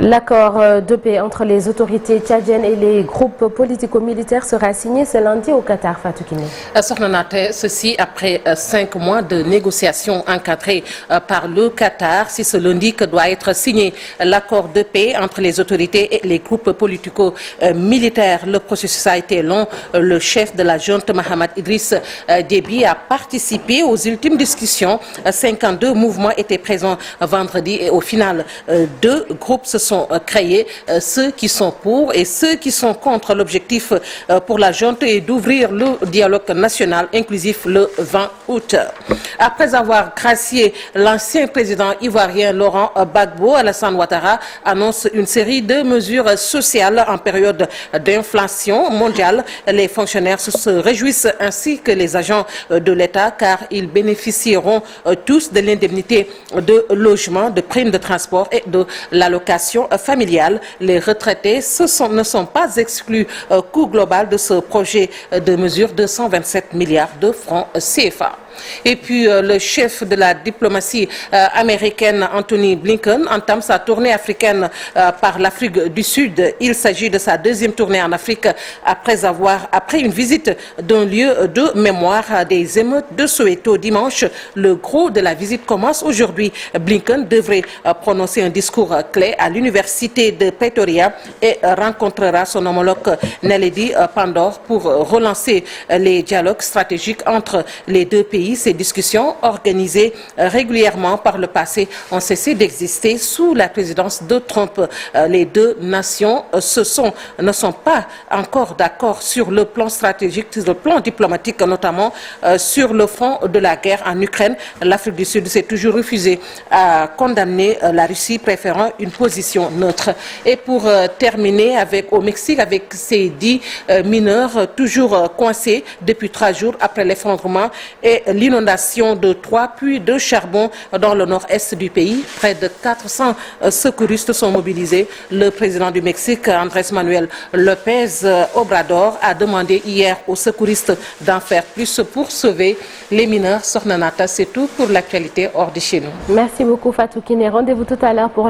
L'accord de paix entre les autorités tchadiennes et les groupes politico-militaires sera signé ce lundi au Qatar, Fatou Kiné. Ceci après 5 mois de négociations encadrées par le Qatar. Si ce lundi que doit être signé l'accord de paix entre les autorités et les groupes politico-militaires, le processus a été long. Le chef de la junte, Mohamed Idriss Déby, a participé aux ultimes discussions. 52 mouvements étaient présents vendredi et au final, 2 groupes se sont créés, ceux qui sont pour et ceux qui sont contre. L'objectif pour la junte est d'ouvrir le dialogue national inclusif le 20 août. Après avoir gracié l'ancien président ivoirien Laurent Gbagbo, Alassane Ouattara annonce une série de mesures sociales en période d'inflation mondiale. Les fonctionnaires se réjouissent ainsi que les agents de l'État car ils bénéficieront tous de l'indemnité de logement, de primes de transport et de l'allocation familiale. Les retraités ne sont pas exclus. Coût global de ce projet de mesure de 127 milliards de francs CFA. Et puis le chef de la diplomatie américaine, Anthony Blinken, entame sa tournée africaine par l'Afrique du Sud. Il s'agit de sa 2e tournée en Afrique après une visite d'un lieu de mémoire des émeutes de Soweto dimanche. Le gros de la visite commence aujourd'hui. Blinken devrait prononcer un discours clé à l'université de Pretoria et rencontrera son homologue Naledi Pandor pour relancer les dialogues stratégiques entre les deux pays. Ces discussions, organisées régulièrement par le passé, ont cessé d'exister sous la présidence de Trump. Les deux nations ne sont pas encore d'accord sur le plan stratégique, sur le plan diplomatique, notamment sur le front de la guerre en Ukraine. L'Afrique du Sud s'est toujours refusée à condamner la Russie, préférant une position neutre. Et pour terminer au Mexique, avec ces 10 mineurs toujours coincés depuis 3 jours après l'effondrement et l'inondation de 3 puits de charbon dans le nord-est du pays. Près de 400 secouristes sont mobilisés. Le président du Mexique, Andrés Manuel López Obrador, a demandé hier aux secouristes d'en faire plus pour sauver les mineurs. Sornanata, c'est tout pour l'actualité hors de chez nous. Merci beaucoup Fatou Kiné. Rendez-vous tout à l'heure pour